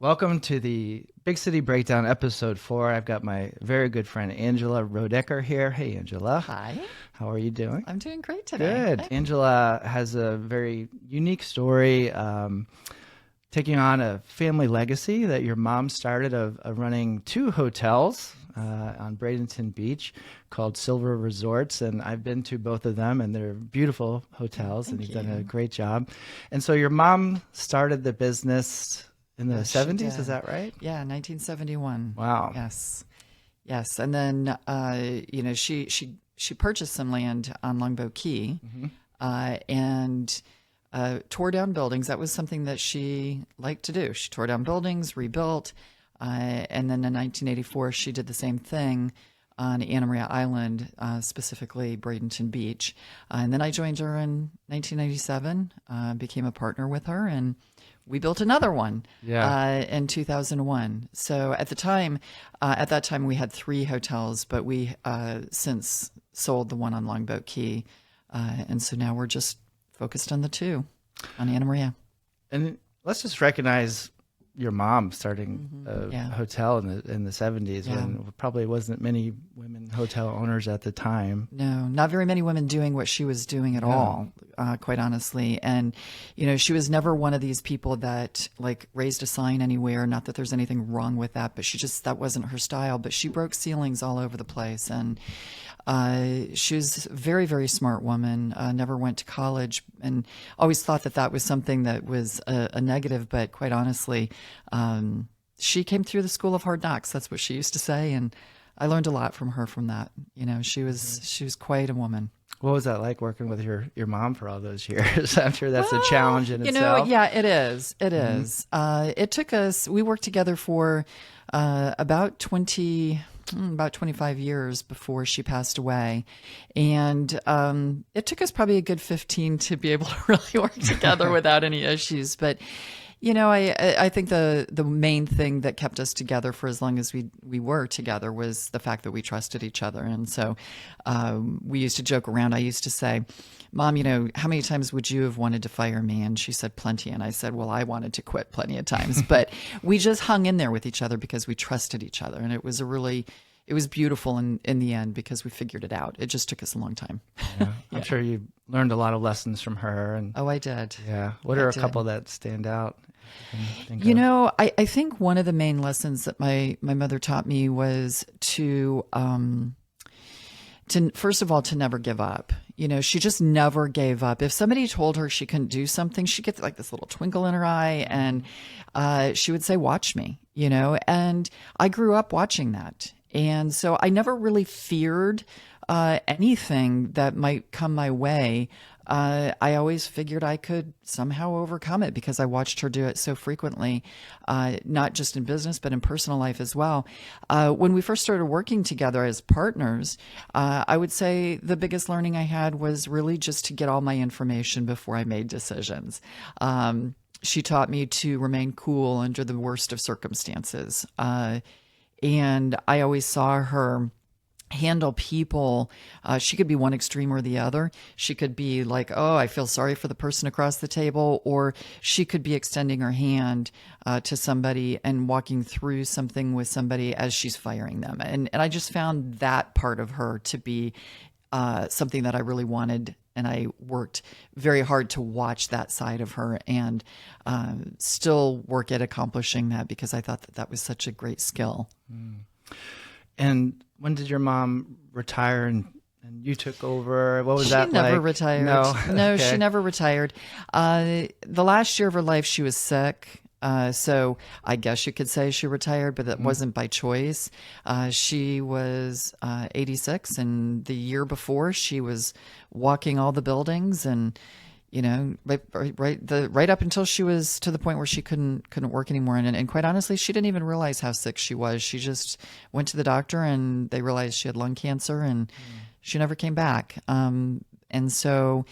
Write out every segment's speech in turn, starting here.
Welcome to the Big City Breakdown, episode 4. I've got my very good friend Angela Rodocker here. Hey, Angela. Hi. How are you doing? I'm doing great today. Good. Angela has a very unique story, taking on a family legacy that your mom started of running 2 hotels on Bradenton Beach called Silver Resorts, and I've been to both of them, and they're beautiful hotels, and you've done a great job. And so your mom started the business in the 70s, is that right? Yeah, 1971. Wow. Yes. Yes. And then, she purchased some land on Longboat Key and tore down buildings. That was something that she liked to do. She tore down buildings, rebuilt. And then in 1984, she did the same thing on Anna Maria Island, specifically Bradenton Beach. And then I joined her in 1997, became a partner with her, and we built another one in 2001. So at that time, we had 3 hotels, but we since sold the one on Longboat Key. And so now we're just focused on the 2 on Anna Maria. And let's just recognize your mom starting a hotel in the 70s when probably wasn't many women hotel owners at the time. No, not very many women doing what she was doing at all, quite honestly. And, she was never one of these people that raised a sign anywhere. Not that there's anything wrong with that, but that wasn't her style. But she broke ceilings all over the place. And she was a very, very smart woman, never went to college, and always thought that was something that was a negative. But quite honestly, she came through the school of hard knocks. That's what she used to say. And I learned a lot from her from that. She was quite a woman. What was that like working with your mom for all those years? I'm sure that's a challenge in itself. Yeah, it is. It is. It took us, we worked together for about 25 years before she passed away. And it took us probably a good 15 to be able to really work together without any issues. But, I think the main thing that kept us together for as long as we were together was the fact that we trusted each other. And so we used to joke around. I used to say, Mom, how many times would you have wanted to fire me? And she said, plenty. And I said, well, I wanted to quit plenty of times. But we just hung in there with each other because we trusted each other. And it was beautiful in the end because we figured it out. It just took us a long time. Yeah. I'm sure you learned a lot of lessons from her. And I did. Yeah. What are a couple that stand out? I think one of the main lessons that my mother taught me was to first of all, to never give up. She just never gave up. If somebody told her she couldn't do something, she'd get this little twinkle in her eye and she would say, watch me, and I grew up watching that. And so I never really feared anything that might come my way. I always figured I could somehow overcome it because I watched her do it so frequently, not just in business, but in personal life as well. When we first started working together as partners, I would say the biggest learning I had was really just to get all my information before I made decisions. She taught me to remain cool under the worst of circumstances. And I always saw her handle people. She could be one extreme or the other. She could be like, oh, I feel sorry for the person across the table, or she could be extending her hand to somebody and walking through something with somebody as she's firing them. And I just found that part of her to be something that I really wanted. And I worked very hard to watch that side of her and still work at accomplishing that because I thought that was such a great skill. And when did your mom retire and you took over? What was that like? She never retired. No, no, she never retired. The last year of her life, she was sick. So I guess you could say she retired, but that wasn't by choice. She was 86, and the year before, she was walking all the buildings and right up until she was to the point where she couldn't work anymore. And quite honestly, she didn't even realize how sick she was. She just went to the doctor and they realized she had lung cancer and she never came back. And so,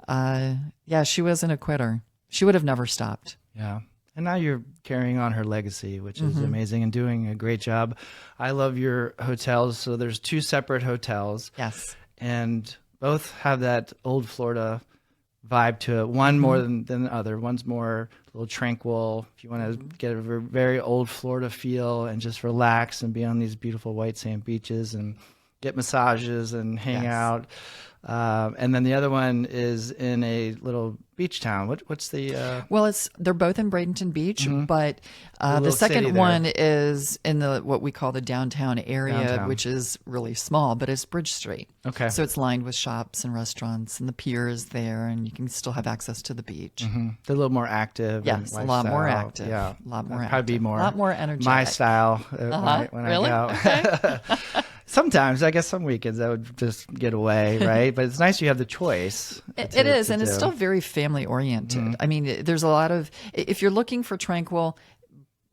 she wasn't a quitter. She would have never stopped. Yeah. And now you're carrying on her legacy, which is amazing and doing a great job. I love your hotels. So there's 2 separate hotels. Yes. And both have that old Florida vibe to it. One more than the other. One's more a little tranquil. If you want to get a very old Florida feel and just relax and be on these beautiful white sand beaches and get massages and hang out. And then the other one is in a little beach town. What's the? Well, they're both in Bradenton Beach, but the second one is in what we call the downtown area, which is really small, but it's Bridge Street. Okay. So it's lined with shops and restaurants, and the pier is there, and you can still have access to the beach. They're a little more active. Yes, a lot more active. Yeah, a lot more. Probably be more. A lot more energetic. My style when really? I go. Okay. Sometimes, I guess some weekends I would just get away, right? But it's nice you have the choice. It is, and it's still very family oriented. I mean, there's a lot of, if you're looking for tranquil,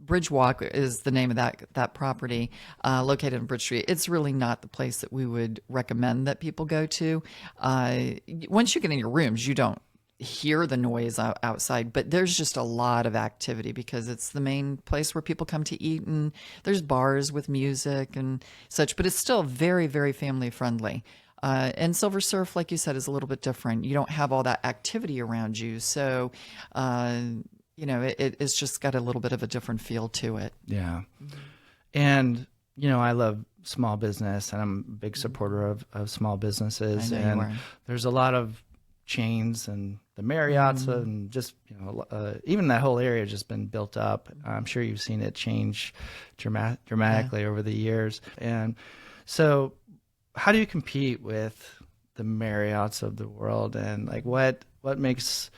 BridgeWalk is the name of that property located in Bridge Street. It's really not the place that we would recommend that people go to. Once you get in your rooms, you don't hear the noise outside, but there's just a lot of activity because it's the main place where people come to eat, and there's bars with music and such, but it's still very, very family friendly. And Silver Surf, like you said, is a little bit different. You don't have all that activity around you. So, it's just got a little bit of a different feel to it. Yeah. And, I love small business, and I'm a big supporter of small businesses. And there's a lot of chains and the Marriotts and just, even that whole area has just been built up. I'm sure you've seen it change dramatically over the years. And so how do you compete with the Marriotts of the world? And like, what's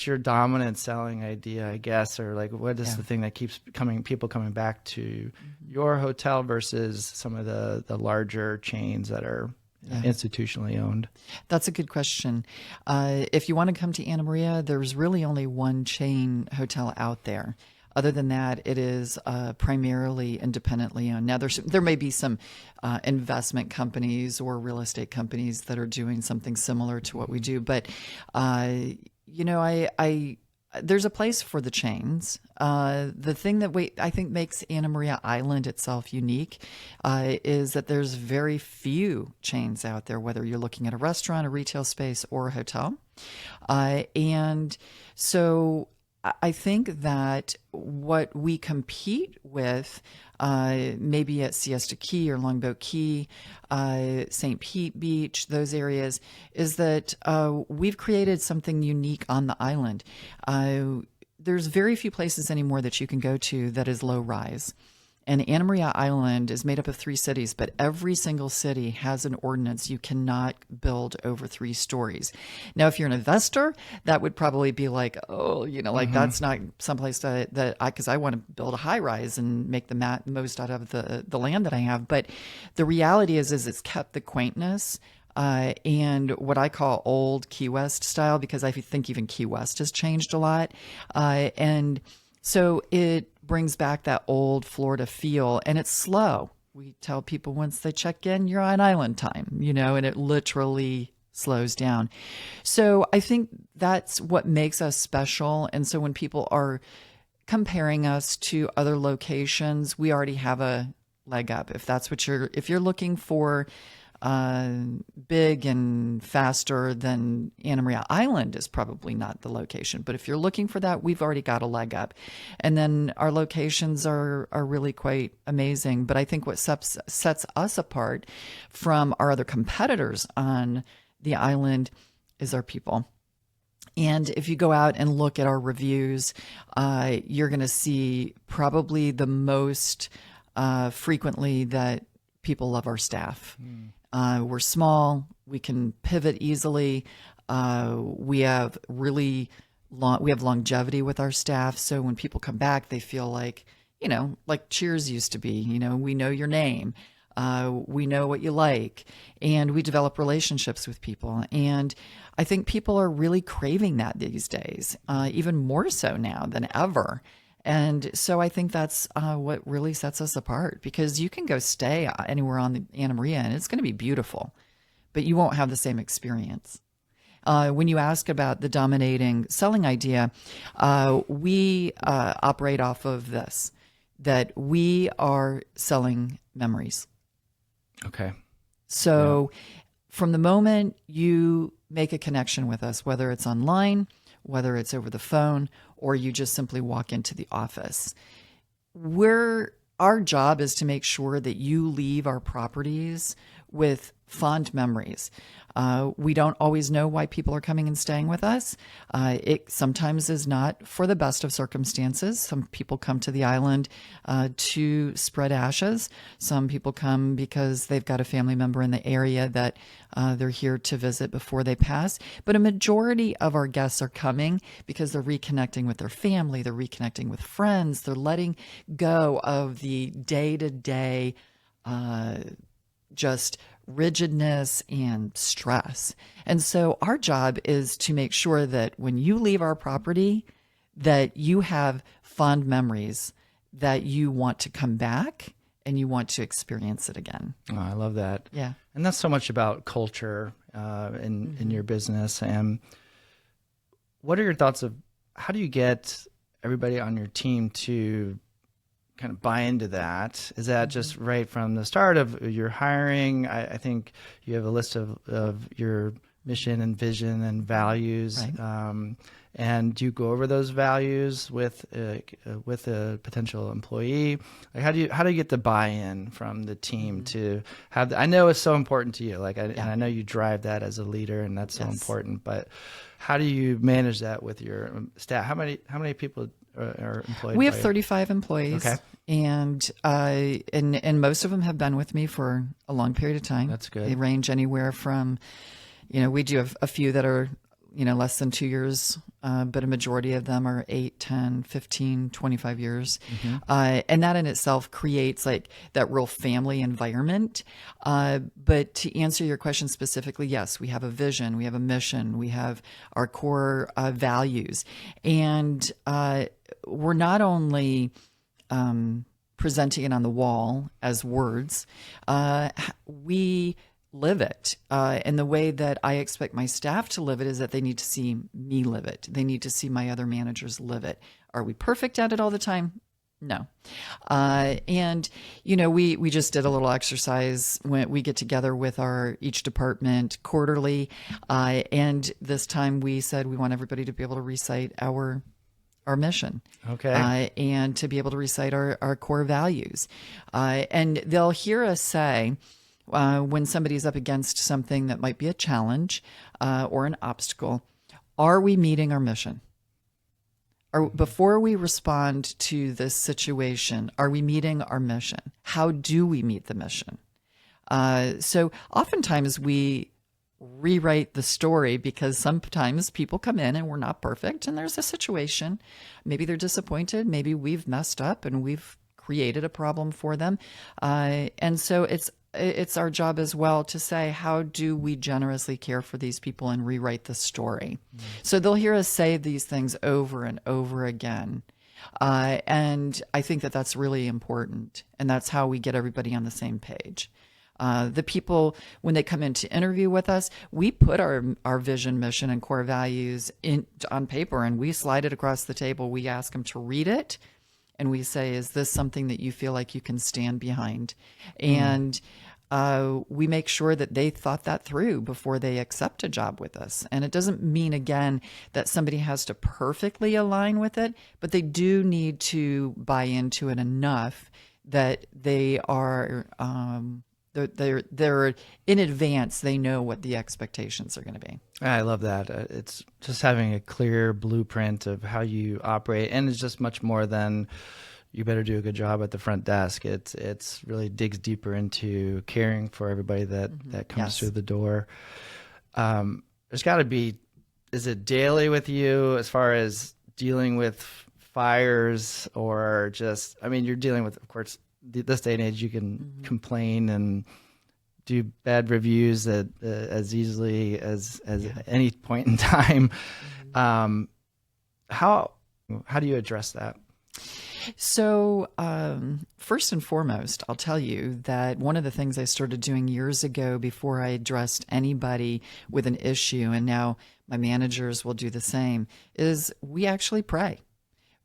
your dominant selling idea, I guess, or like, what is the thing that keeps people coming back to your hotel versus some of the larger chains that are institutionally owned? That's a good question. If you want to come to Anna Maria, there's really only one chain hotel out there. Other than that, it is primarily independently owned. Now, there may be some investment companies or real estate companies that are doing something similar to what we do, but there's a place for the chains. The thing that I think makes Anna Maria Island itself unique is that there's very few chains out there, whether you're looking at a restaurant, a retail space, or a hotel. And so I think that what we compete with, maybe at Siesta Key or Longboat Key, St. Pete Beach, those areas, is that we've created something unique on the island. There's very few places anymore that you can go to that is low rise. And Anna Maria Island is made up of 3 cities, but every single city has an ordinance. You cannot build over 3 stories. Now, if you're an investor, that would probably be like, that's not someplace because I want to build a high rise and make the most out of the land that I have. But the reality is it's kept the quaintness and what I call old Key West style, because I think even Key West has changed a lot. And so it brings back that old Florida feel, and it's slow. We tell people once they check in, you're on island time, and it literally slows down. So I think that's what makes us special. And so when people are comparing us to other locations, we already have a leg up. If you're looking for big and faster, then Anna Maria Island is probably not the location. But if you're looking for that, we've already got a leg up. And then our locations are really quite amazing. But I think what sets us apart from our other competitors on the island is our people. And if you go out and look at our reviews, you're going to see probably the most frequently that people love our staff. We're small. We can pivot easily. We have longevity with our staff. So when people come back, they feel like Cheers used to be, we know your name. We know what you like, and we develop relationships with people. And I think people are really craving that these days, even more so now than ever. And so I think that's what really sets us apart, because you can go stay anywhere on the Anna Maria and it's going to be beautiful, but you won't have the same experience. When you ask about the dominating selling idea, we operate off of this, that we are selling memories. Okay. So from the moment you make a connection with us, whether it's online, whether it's over the phone, or you just simply walk into the office, our job is to make sure that you leave our properties with fond memories. We don't always know why people are coming and staying with us. It sometimes is not for the best of circumstances. Some people come to the island to spread ashes. Some people come because they've got a family member in the area that they're here to visit before they pass. But a majority of our guests are coming because they're reconnecting with their family, they're reconnecting with friends, they're letting go of the day-to-day just rigidness and stress. And so our job is to make sure that when you leave our property, that you have fond memories, that you want to come back and you want to experience it again. Oh, I love that. Yeah. And that's so much about culture in your business. And what are your thoughts of how do you get everybody on your team to kind of buy into that? Is that just right from the start of your hiring? I think you have a list of your mission and vision and values. Right. And do you go over those values with a potential employee? Like how do you get the buy-in from the team to have? I know it's so important to you. And I know you drive that as a leader, and that's so important. But how do you manage that with your staff? How many people are employed? We have 35 employees. Okay. And most of them have been with me for a long period of time. That's good. They range anywhere from, we do have a few that are, less than 2 years, but a majority of them are 8, 10, 15, 25 years. And that in itself creates like that real family environment. But to answer your question specifically, yes, we have a vision, we have a mission, we have our core values. And we're not only presenting it on the wall as words, we live it. And the way that I expect my staff to live it is that they need to see me live it. They need to see my other managers live it. Are we perfect at it all the time? No. And, we just did a little exercise when we get together with each department quarterly. And this time we said we want everybody to be able to recite our mission. Okay. And to be able to recite our core values. And they'll hear us say, when somebody's up against something that might be a challenge or an obstacle, are we meeting our mission? Before we respond to this situation, are we meeting our mission? How do we meet the mission? So oftentimes we rewrite the story because sometimes people come in and we're not perfect and there's a situation. Maybe they're disappointed. Maybe we've messed up and we've created a problem for them. And so it's our job as well to say, how do we generously care for these people and rewrite the story? So they'll hear us say these things over and over again. And I think that that's really important. And that's how we get everybody on the same page. The people, when they come in to interview with us, we put our vision, mission, and core values on paper and we slide it across the table. We ask them to read it. And we say, is this something that you feel like you can stand behind? And we make sure that they thought that through before they accept a job with us. And it doesn't mean, again, that somebody has to perfectly align with it, but they do need to buy into it enough that they are, they're in advance, they know what the expectations are going to be. I love that. It's just having a clear blueprint of how you operate, and it's just much more than you better do a good job at the front desk. It's really digs deeper into caring for everybody that comes through the door. There's got to be, is it daily with you as far as dealing with fires or just, you're dealing with, of course, this day and age, you can complain and do bad reviews as easily as any point in time. How do you address that? So first and foremost, I'll tell you that one of the things I started doing years ago before I addressed anybody with an issue, and now my managers will do the same, is we actually pray.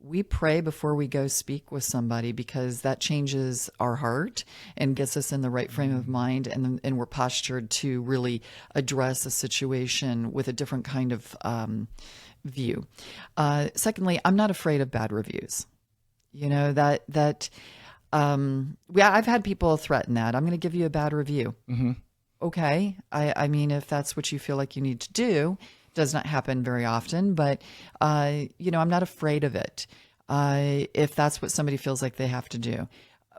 we pray before we go speak with somebody, because that changes our heart and gets us in the right frame of mind, and we're postured to really address a situation with a different kind of view. Secondly, I'm not afraid of bad reviews. You know, I've had people threaten that. I'm going to give you a bad review. Okay. I mean, if that's what you feel like you need to do, does not happen very often, but, you know, I'm not afraid of it. If that's what somebody feels like they have to do,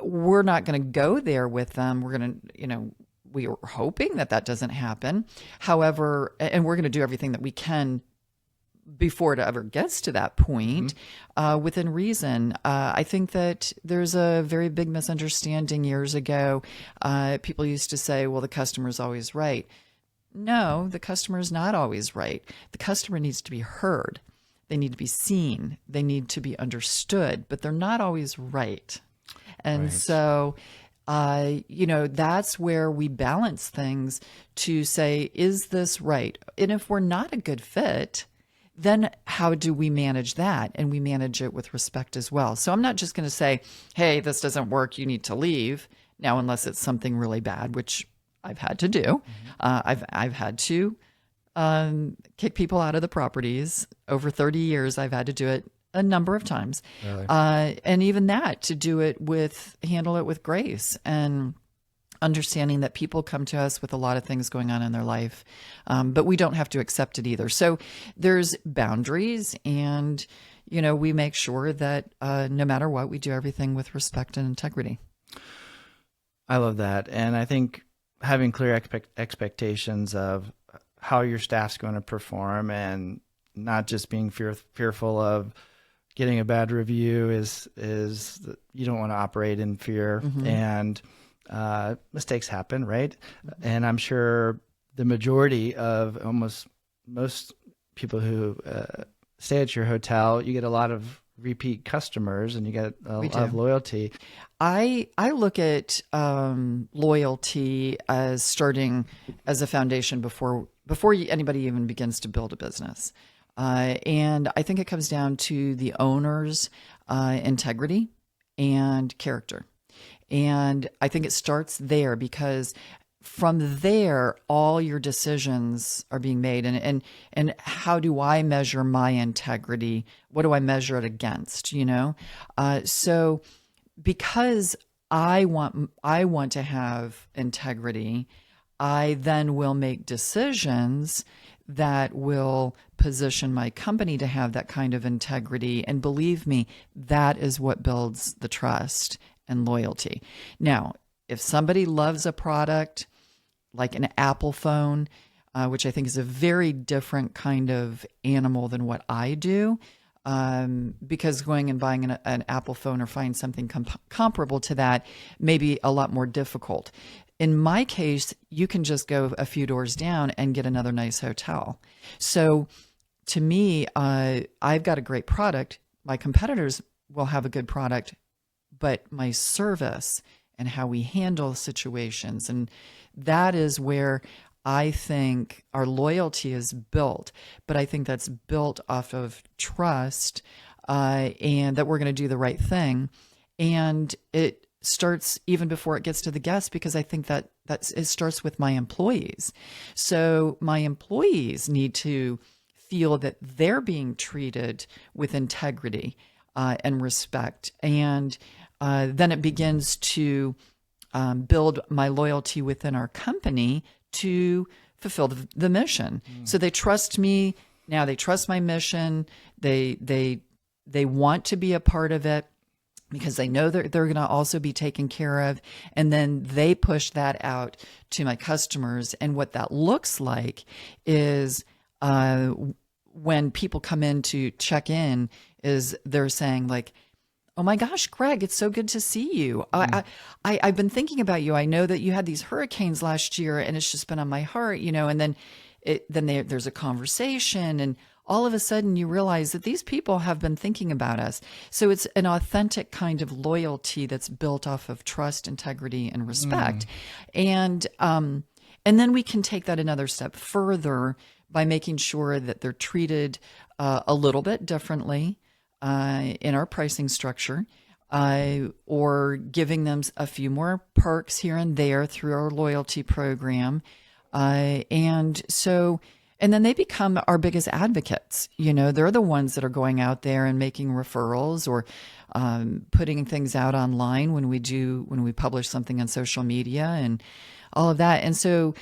we're not going to go there with them. We're going to, you know, we are hoping that that doesn't happen. However, and we're going to do everything that we can before it ever gets to that point, within reason. I think that there's a very big misunderstanding years ago. People used to say, well, the customer's always right. No, the customer is not always right. The customer needs to be heard. They need to be seen. They need to be understood, but they're not always right. And so, you know, that's where we balance things to say, is this right? And if we're not a good fit, then how do we manage that? And we manage it with respect as well. So I'm not just going to say, hey, this doesn't work, you need to leave. Now, unless it's something really bad, which I've had to do. I've had to kick people out of the properties. Over 30 years, I've had to do it a number of times. Really? And even that, to handle it with grace and understanding that people come to us with a lot of things going on in their life, but we don't have to accept it either. So there's boundaries, and, you know, we make sure that no matter what, we do everything with respect and integrity. I love that. And I think having clear expectations of how your staff's going to perform, and not just being fearful of getting a bad review is you don't want to operate in fear. And mistakes happen, right? And I'm sure the majority of almost most people who stay at your hotel, you get a lot of repeat customers, and you get a lot of loyalty. I look at loyalty as starting as a foundation before anybody even begins to build a business. And I think it comes down to the owner's integrity and character. And I think it starts there, because from there, all your decisions are being made. And how do I measure my integrity? What do I measure it against? You know? So because I want to have integrity, I then will make decisions that will position my company to have that kind of integrity. And believe me, that is what builds the trust and loyalty. Now, if somebody loves a product like an Apple phone, which I think is a very different kind of animal than what I do, because going and buying an Apple phone or find something comparable to that may be a lot more difficult. In my case, you can just go a few doors down and get another nice hotel. So to me, I've got a great product. My competitors will have a good product, but my service and how we handle situations, and that is where I think our loyalty is built. But I think that's built off of trust, and that we're going to do the right thing. And it starts even before it gets to the guests, because I think that it starts with my employees. So my employees need to feel that they're being treated with integrity and respect. And then it begins to build my loyalty within our company to fulfill the mission. So they trust me. Now they trust my mission. They want to be a part of it, because they know that they're going to also be taken care of. And then they push that out to my customers. And what that looks like is when people come in to check in, is they're saying like, oh my gosh, Gregg, it's so good to see you. I've been thinking about you. I know that you had these hurricanes last year, and it's just been on my heart, you know. And then there's a conversation, and all of a sudden you realize that these people have been thinking about us. So it's an authentic kind of loyalty that's built off of trust, integrity, and respect. And then we can take that another step further by making sure that they're treated a little bit differently. in our pricing structure, or giving them a few more perks here and there through our loyalty program. And then they become our biggest advocates. They're the ones that are going out there and making referrals, or putting things out online when we publish something on social media and all of that. And so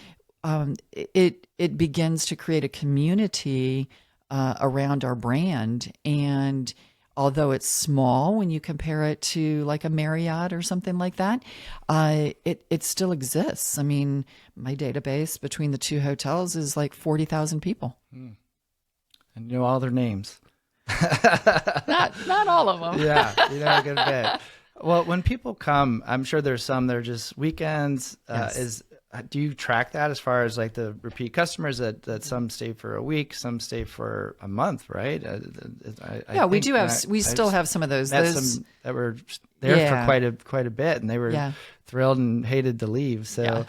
it begins to create a community around our brand. And although it's small when you compare it to like a Marriott or something like that, it still exists. I mean, my database between the two hotels is like 40,000 people. And you know all their names. Not all of them. Yeah, you know a good bit. Well, when people come, I'm sure there's some that are just weekends. Yes. Do you track that as far as like the repeat customers that some stay for a week, some stay for a month, right? We do have. We still have some of those. Some that were there for quite a bit, and they were thrilled and hated to leave. So,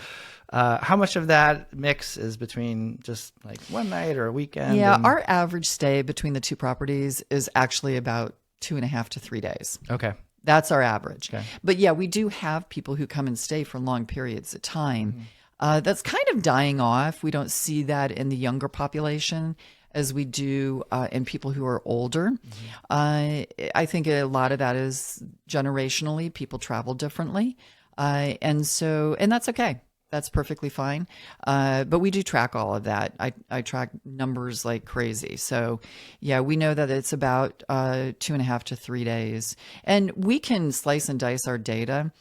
how much of that mix is between just like one night or a weekend? Yeah, our average stay between the two properties is actually about 2.5 to 3 days. Okay. That's our average. Okay. But yeah, we do have people who come and stay for long periods of time. That's kind of dying off. We don't see that in the younger population as we do in people who are older. I think a lot of that is generationally, people travel differently. And that's okay. That's perfectly fine. But we do track all of that. I track numbers like crazy. So yeah, we know that it's about 2.5 to 3 days. And we can slice and dice our data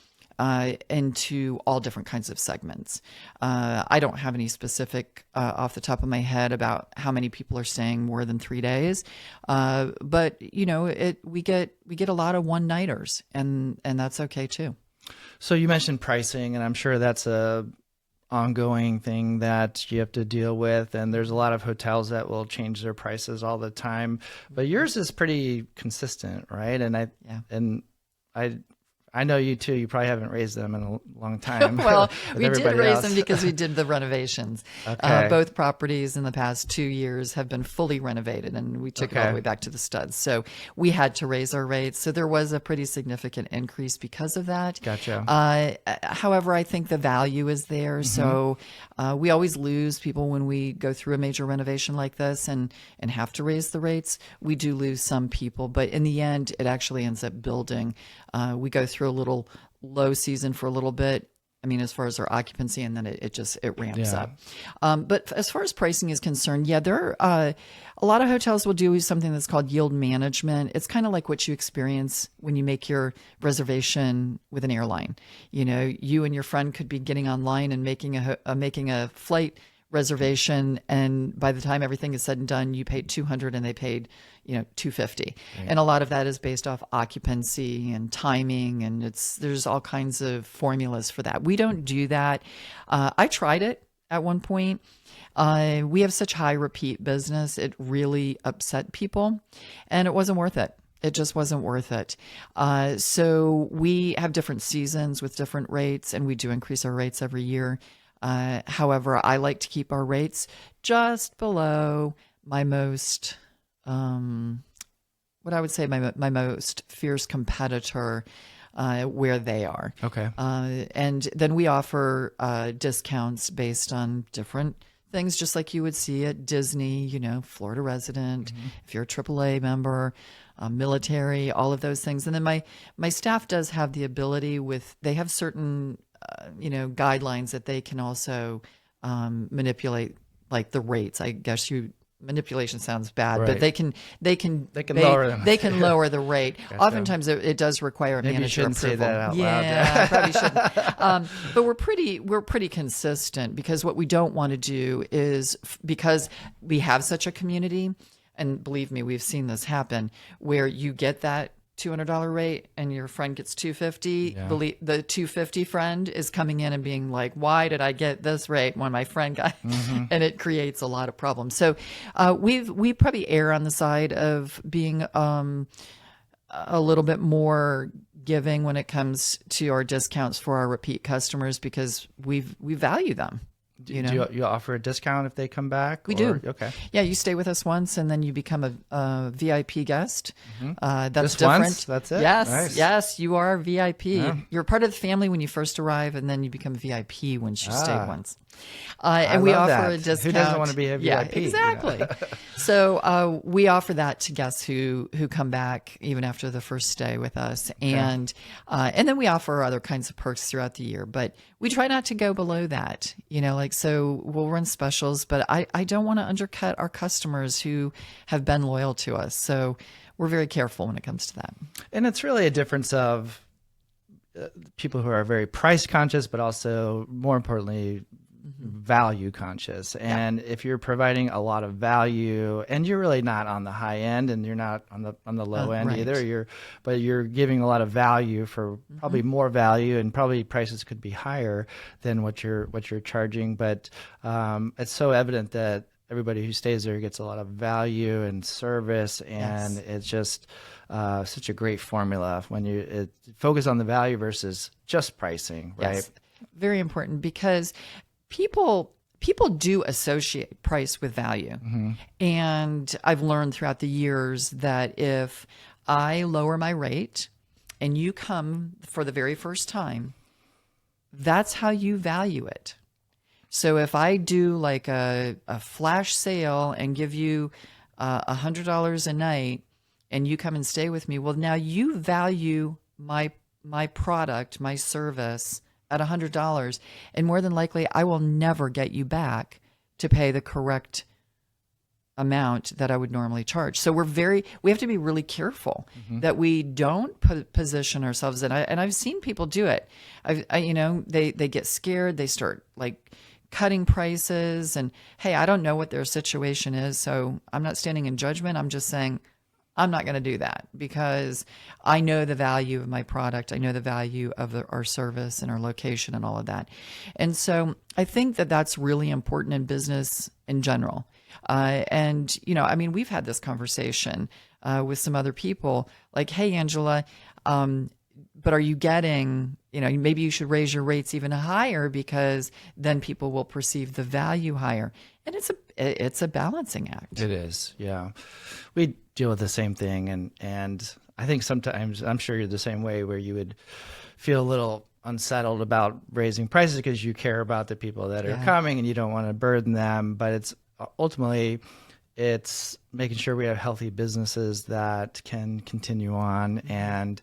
into all different kinds of segments. I don't have any specific off the top of my head about how many people are staying more than 3 days. But we get a lot of one-nighters, and that's okay too. So you mentioned pricing, and I'm sure that's a ongoing thing that you have to deal with, and there's a lot of hotels that will change their prices all the time, but yours is pretty consistent, right? And I know you too. You probably haven't raised them in a long time. Well, we did raise them because we did the renovations. Okay. Both properties in the past 2 years have been fully renovated, and we took it all the way back to the studs. So we had to raise our rates. So there was a pretty significant increase because of that. Gotcha. However, I think the value is there. So we always lose people when we go through a major renovation like this and have to raise the rates. We do lose some people, but in the end, it actually ends up building. We go through a little low season for a little bit. I mean, as far as our occupancy, and then it ramps up. But as far as pricing is concerned, there are a lot of hotels will do something that's called yield management. It's kind of like what you experience when you make your reservation with an airline. You and your friend could be getting online and making a flight reservation, and by the time everything is said and done, you paid $200 and they paid $250. Right. And a lot of that is based off occupancy and timing, and there's all kinds of formulas for that. We don't do that. I tried it at one point. We have such high repeat business, it really upset people, and it wasn't worth it. It just wasn't worth it. So we have different seasons with different rates, and we do increase our rates every year. However, I like to keep our rates just below my most, what I would say my most fierce competitor, where they are. Okay. And then we offer discounts based on different things, just like you would see at Disney, Florida resident, if you're a AAA member, military, all of those things. And then my staff does have the ability they have certain guidelines that they can also manipulate, like the rates. I guess manipulation sounds bad, right. But they can lower them. They can lower the rate. Gotcha. Oftentimes it does require a manager approval. Say that out loud. I probably shouldn't. But we're pretty consistent, because what we don't want to do is, because we have such a community, and believe me, we've seen this happen, where you get that $200 rate and your friend gets $250. Yeah. The $250 friend is coming in and being like, why did I get this rate when my friend got, and it creates a lot of problems. So we probably err on the side of being a little bit more giving when it comes to our discounts for our repeat customers, because we value them. Do you offer a discount if they come back? We do. Okay. Yeah, you stay with us once, and then you become a VIP guest. That's Just different. once? That's it? Yes, Nice. yes, you are a VIP. Yeah. You're part of the family when you first arrive, and then you become VIP once you stay once. I And we love offer that. a discount. Who doesn't want to be a VIP? Yeah, exactly. So we offer that to guests who come back even after the first stay with us, and then we offer other kinds of perks throughout the year. But we try not to go below that. So we'll run specials, but I don't want to undercut our customers who have been loyal to us. So we're very careful when it comes to that. And it's really a difference of people who are very price conscious, but also more importantly, value conscious. And if you're providing a lot of value and you're really not on the high end and you're not on the low end right. either, but you're giving a lot of value for probably more value, and probably prices could be higher than what you're charging. But it's so evident that everybody who stays there gets a lot of value and service, and it's just such a great formula when you focus on the value versus just pricing, right? Yes. Very important, because people do associate price with value. And I've learned throughout the years that if I lower my rate and you come for the very first time, that's how you value it. So if I do like a flash sale and give you $100 a night and you come and stay with me, well, now you value my product, my service at $100, and more than likely I will never get you back to pay the correct amount that I would normally charge. So we have to be really careful that we don't position ourselves in. And I've seen people do it. They get scared. They start like cutting prices, and hey, I don't know what their situation is, so I'm not standing in judgment. I'm just saying I'm not going to do that, because I know the value of my product. I know the value of our service and our location and all of that. And so I think that that's really important in business in general. We've had this conversation with some other people like, hey, Angela, but are you getting, maybe you should raise your rates even higher, because then people will perceive the value higher. And it's a balancing act. It is. Yeah. We deal with the same thing. And I think sometimes, I'm sure you're the same way, where you would feel a little unsettled about raising prices because you care about the people that are coming and you don't want to burden them. But ultimately it's making sure we have healthy businesses that can continue on, and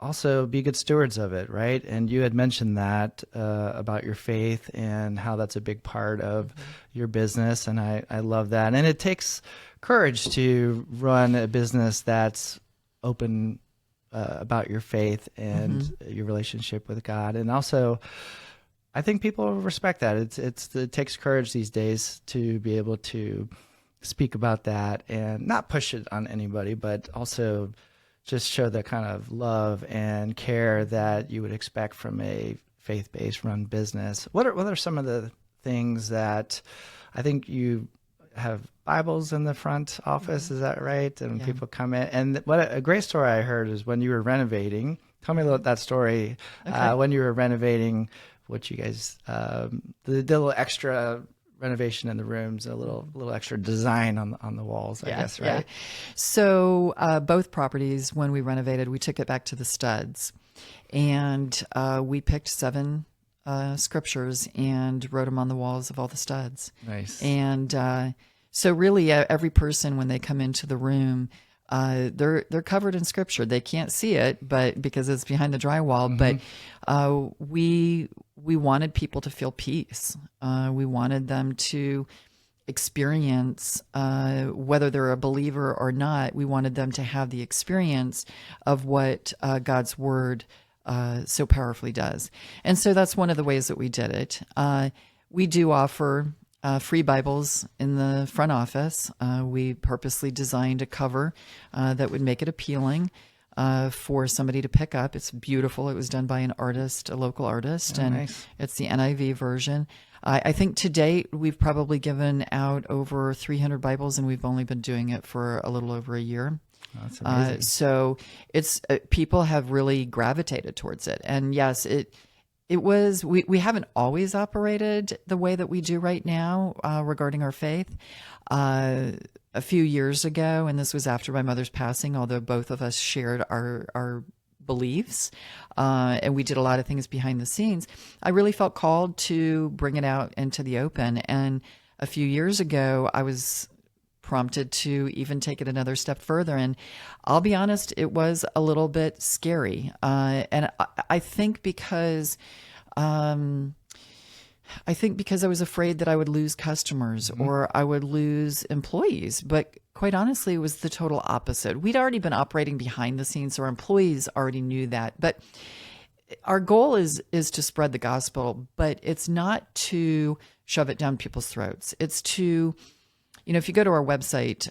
also be good stewards of it, right? And you had mentioned that about your faith and how that's a big part of your business, and I love that. And it takes courage to run a business that's open about your faith and your relationship with God. And also, I think people respect that. It takes courage these days to be able to speak about that and not push it on anybody, but also just show the kind of love and care that you would expect from a faith-based run business. What are some of the things that I think you have Bibles in the front office? Is that right? And people come in, and what a great story I heard is when you were renovating. Tell me about that story. Okay. When you were renovating, what you guys, the little extra renovation in the rooms, a little extra design on the walls, I guess, right? Yeah. So both properties, when we renovated, we took it back to the studs, and we picked 7 scriptures and wrote them on the walls of all the studs. Nice. And so really every person, when they come into the room, they're covered in scripture. They can't see it, but because it's behind the drywall, but we wanted people to feel peace. We wanted them to experience, whether they're a believer or not, we wanted them to have the experience of what God's word so powerfully does. And so that's one of the ways that we did it. We do offer free Bibles in the front office. We purposely designed a cover that would make it appealing for somebody to pick up. It's beautiful. It was done by an artist, a local artist, and nice. It's the NIV version. I think to date, we've probably given out over 300 Bibles, and we've only been doing it for a little over a year. Oh, that's amazing. So it's people have really gravitated towards it. And yes, It was, we haven't always operated the way that we do right now regarding our faith. A few years ago, and this was after my mother's passing, although both of us shared our beliefs, and we did a lot of things behind the scenes, I really felt called to bring it out into the open. And a few years ago, I was prompted to even take it another step further. And I'll be honest, it was a little bit scary. And I think because I was afraid that I would lose customers or I would lose employees. But quite honestly, it was the total opposite. We'd already been operating behind the scenes, so our employees already knew that. But our goal is to spread the gospel, but it's not to shove it down people's throats. It's to, if you go to our website,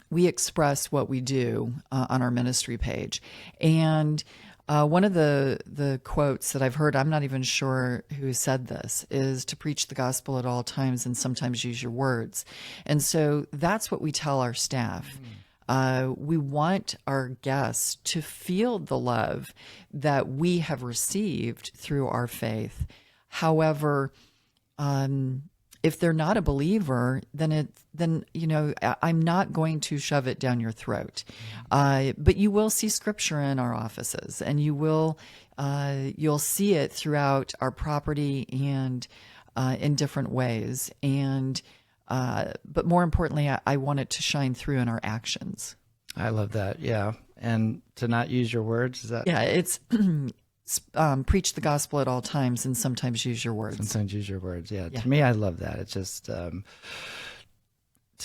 we express what we do on our ministry page. And one of the quotes that I've heard, I'm not even sure who said this, is to preach the gospel at all times and sometimes use your words. And so that's what we tell our staff. We want our guests to feel the love that we have received through our faith. However, if they're not a believer, then I'm not going to shove it down your throat. But you will see scripture in our offices, and you'll see it throughout our property and in different ways. And but more importantly, I want it to shine through in our actions. I love that. Yeah, and to not use your words, is that? Yeah, it's. Preach the gospel at all times and sometimes use your words. Sometimes use your words. Yeah. To me, I love that. It's just to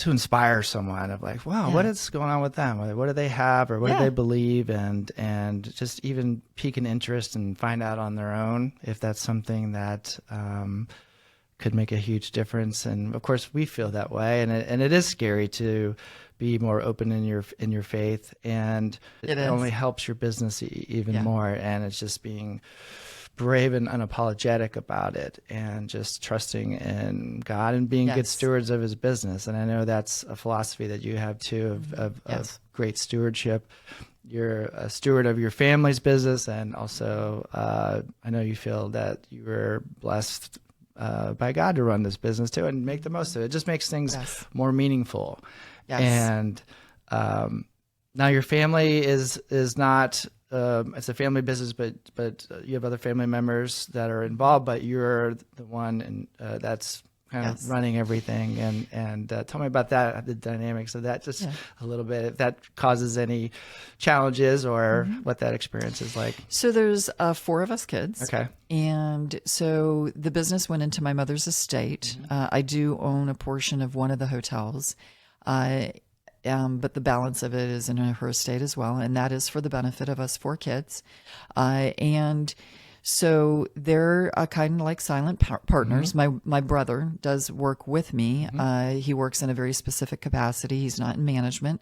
inspire someone of like, wow, what is going on with them? What do they have or what do they believe? And just even pique an interest and find out on their own if that's something that could make a huge difference. And of course, we feel that way. And it is scary to be more open in your faith, and it only helps your business even more. And it's just being brave and unapologetic about it, and just trusting in God and being good stewards of His business. And I know that's a philosophy that you have too of great stewardship. You're a steward of your family's business, and also I know you feel that you were blessed by God to run this business too and make the most of it. It just makes things more meaningful. Yes. And now your family is not it's a family business, but you have other family members that are involved, but you're the one that's kind of running everything. And tell me about that, the dynamics of that, just a little bit, if that causes any challenges or what that experience is like. So there's 4 of us kids. Okay. And so the business went into my mother's estate. I do own a portion of one of the hotels. But the balance of it is in her estate as well. And that is for the benefit of us 4 kids. And so they're kind of like silent partners. My brother does work with me. He works in a very specific capacity. He's not in management.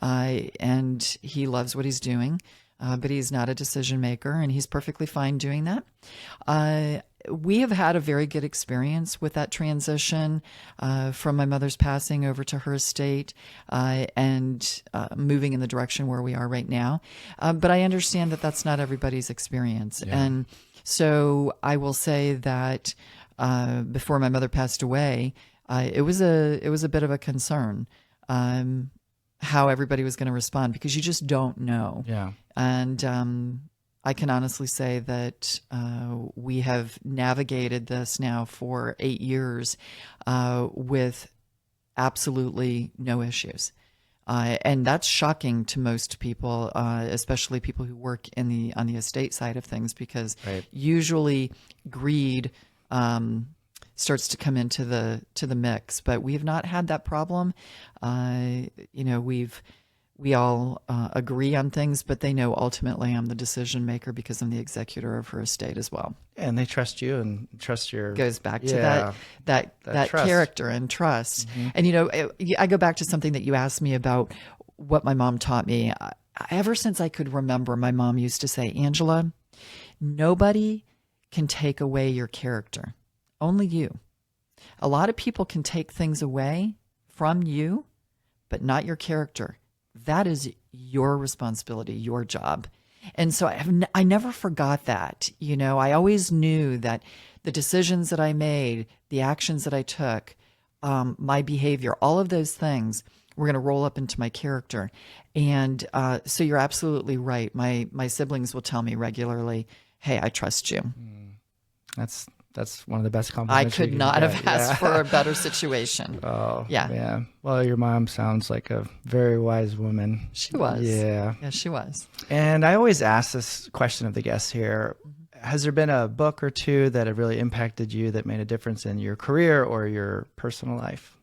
And he loves what he's doing. But he's not a decision maker, and he's perfectly fine doing that. We have had a very good experience with that transition from my mother's passing over to her estate and moving in the direction where we are right now. But I understand that that's not everybody's experience. Yeah. And so I will say that before my mother passed away, it was a bit of a concern how everybody was going to respond, because you just don't know. Yeah. And I can honestly say that we have navigated this now for 8 years with absolutely no issues. And that's shocking to most people, especially people who work on the estate side of things, because usually greed starts to come into the mix. But we have not had that problem. We all agree on things, but they know ultimately I'm the decision maker because I'm the executor of her estate as well. Yeah, and they trust you and trust your... Goes back to that character and trust. And, I go back to something that you asked me about what my mom taught me. Ever since I could remember, my mom used to say, Angela, nobody can take away your character. Only you. A lot of people can take things away from you, but not your character. That is your responsibility, your job. And so I never forgot that. I always knew that the decisions that I made, the actions that I took, my behavior, all of those things were going to roll up into my character. And so you're absolutely right. My siblings will tell me regularly, "Hey, I trust you." That's one of the best I compliments you could can not get. have asked for a better situation. Oh, Yeah. yeah. Well, your mom sounds like a very wise woman. She was. Yeah. Yeah, she was. And I always ask this question of the guests here. Has there been a book or two that have really impacted you that made a difference in your career or your personal life?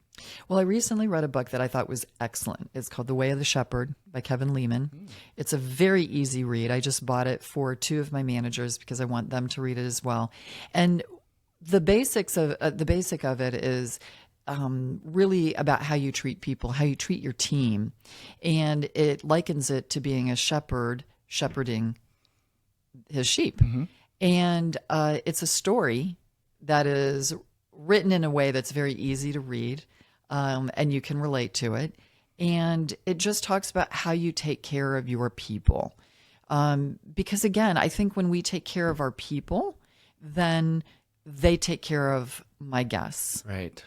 Well, I recently read a book that I thought was excellent. It's called The Way of the Shepherd by Kevin Lehman. It's a very easy read. I just bought it for two of my managers because I want them to read it as well. And the basic of it is really about how you treat people, how you treat your team, and it likens it to being a shepherd shepherding his sheep. And it's a story that is written in a way that's very easy to read, and you can relate to it. And it just talks about how you take care of your people. Because again, I think when we take care of our people, then they take care of my guests. Right.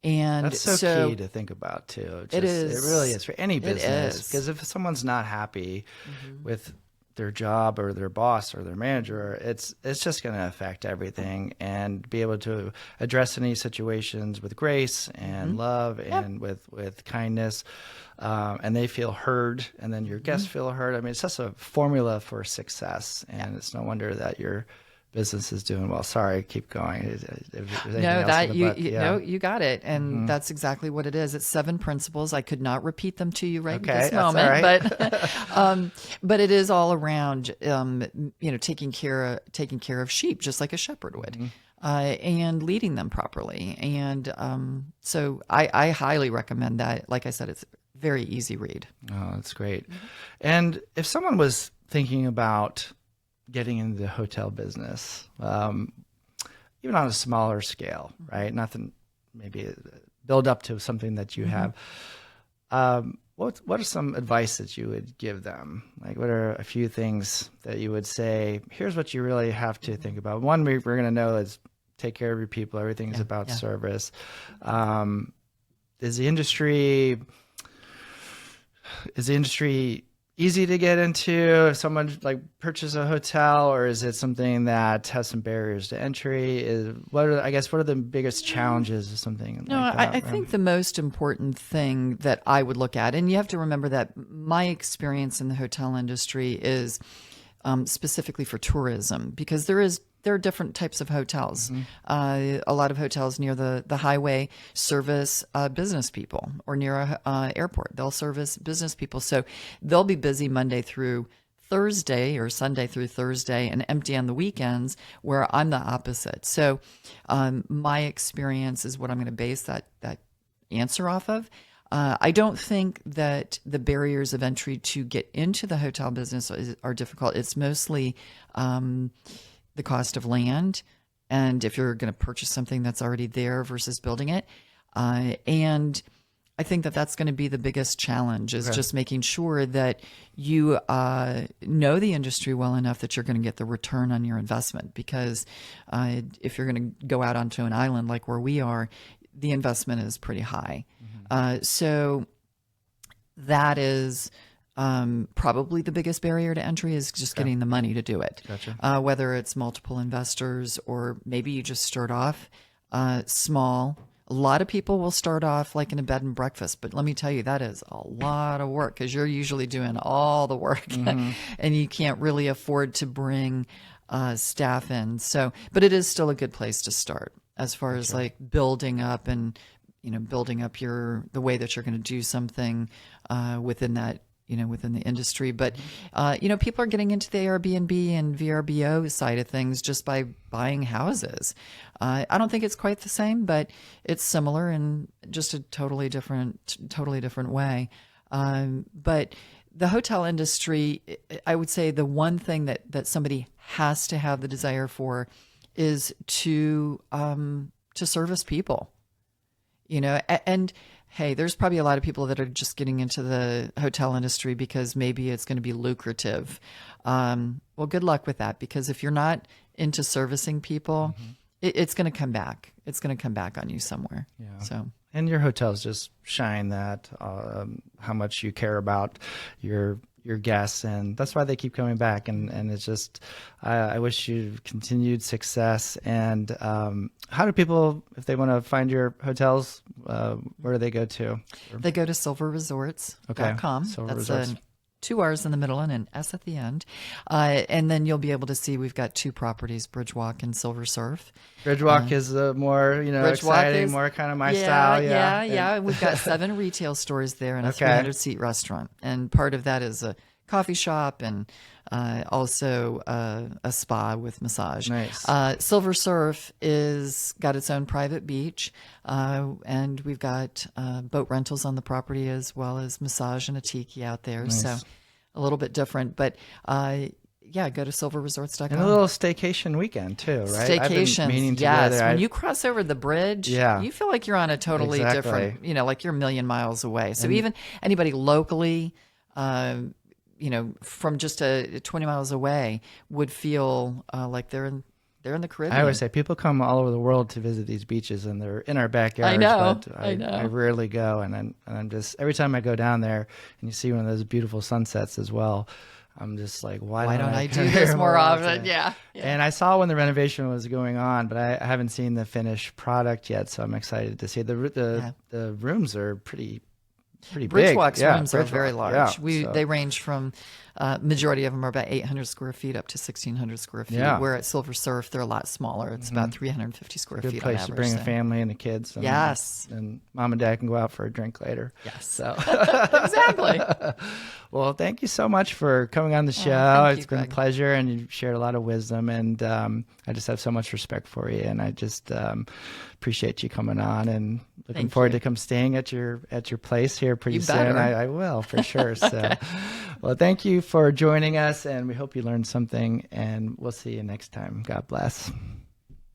And that's so key to think about too. It is. It really is for any business. is. Because if someone's not happy with their job or their boss or their manager, it's just going to affect everything. And be able to address any situations with grace and love and with kindness, and they feel heard, and then your guests feel heard. I mean, it's just a formula for success, and it's no wonder that your business is doing well. Sorry, keep going. No, you got it, and that's exactly what it is. It's 7 principles. I could not repeat them to you in this moment, all right. but it is all around, taking care of sheep, just like a shepherd would, and leading them properly. And so I highly recommend that. Like I said, it's a very easy read. Oh, that's great. And if someone was thinking about getting into the hotel business, even on a smaller scale, right? Nothing, maybe build up to something that you have. What are some advice that you would give them? Like, what are a few things that you would say, here's what you really have to think about? One, we're going to know is take care of your people. Everything is about service. Is the industry easy to get into if someone like purchases a hotel, or is it something that has some barriers to entry? What are the biggest challenges of something like that? I think the most important thing that I would look at, and you have to remember that my experience in the hotel industry is specifically for tourism, because there are different types of hotels. A lot of hotels near the highway service business people, or near a airport, they'll service business people. So they'll be busy Monday through Thursday or Sunday through Thursday and empty on the weekends, where I'm the opposite. So my experience is what I'm going to base that answer off of. I don't think that the barriers of entry to get into the hotel business are difficult. It's mostly the cost of land, and if you're going to purchase something that's already there versus building it. And I think that that's going to be the biggest challenge, is just making sure that you know the industry well enough that you're going to get the return on your investment. Because if you're going to go out onto an island like where we are, the investment is pretty high. So that is probably the biggest barrier to entry, is just getting the money to do it. Gotcha. Whether it's multiple investors, or maybe you just start off small. A lot of people will start off like in a bed and breakfast, but let me tell you, that is a lot of work, because you're usually doing all the work and you can't really afford to bring staff in. So, but it is still a good place to start as far as like building up and, building up the way that you're going to do something within that, within the industry. But, people are getting into the Airbnb and VRBO side of things just by buying houses. I don't think it's quite the same, but it's similar in just a totally different way. But the hotel industry, I would say the one thing that somebody has to have the desire for is to service people, and hey, there's probably a lot of people that are just getting into the hotel industry because maybe it's going to be lucrative. Well, good luck with that, because if you're not into servicing people, it's going to come back. It's going to come back on you somewhere. Yeah. So. And your hotels just shine that how much you care about your guests, and that's why they keep coming back. And it's just, I wish you continued success. And how do people, if they want to find your hotels, where do they go to? They go to silverresorts.com. Okay. Silver That's Resorts. 2 R's in the middle and an S at the end. And then you'll be able to see we've got 2 properties, BridgeWalk and Silver Surf. BridgeWalk is more, exciting, more kind of my style. Yeah. We've got 7 retail stores there and a 300-seat restaurant. And part of that is a coffee shop and also a spa with massage. Nice. Silver Surf is got its own private beach, and we've got boat rentals on the property as well as massage and a tiki out there. Nice. So a little bit different, but yeah, go to silverresorts.com. And a little staycation weekend too, right? Staycations, I've been meaning to yes. go there. When you cross over the bridge, you feel like you're on a totally different, like you're a million miles away. So even anybody locally, from just 20 miles away would feel like they're in the Caribbean. I always say people come all over the world to visit these beaches, and they're in our backyards. I know. But I rarely go, and I'm just, every time I go down there and you see one of those beautiful sunsets as well, I'm just like, why don't I do this more often? Yeah. And I saw when the renovation was going on, but I haven't seen the finished product yet, so I'm excited to see the rooms are pretty big. BridgeWalk's rooms are very large. Yeah, They range from, majority of them are about 800 square feet up to 1,600 square feet. Yeah. Where at Silver Surf, they're a lot smaller. It's about 350 square feet. Good place on to average, bring a family and the kids. And, yes. And mom and dad can go out for a drink later. Yes. So exactly. Well, thank you so much for coming on the show. It's been a pleasure, and you've shared a lot of wisdom, and I just have so much respect for you, and I just appreciate you coming on, and looking forward to come staying at your place here pretty soon. I will, for sure. So, well, thank you for joining us, and we hope you learned something, and we'll see you next time. God bless.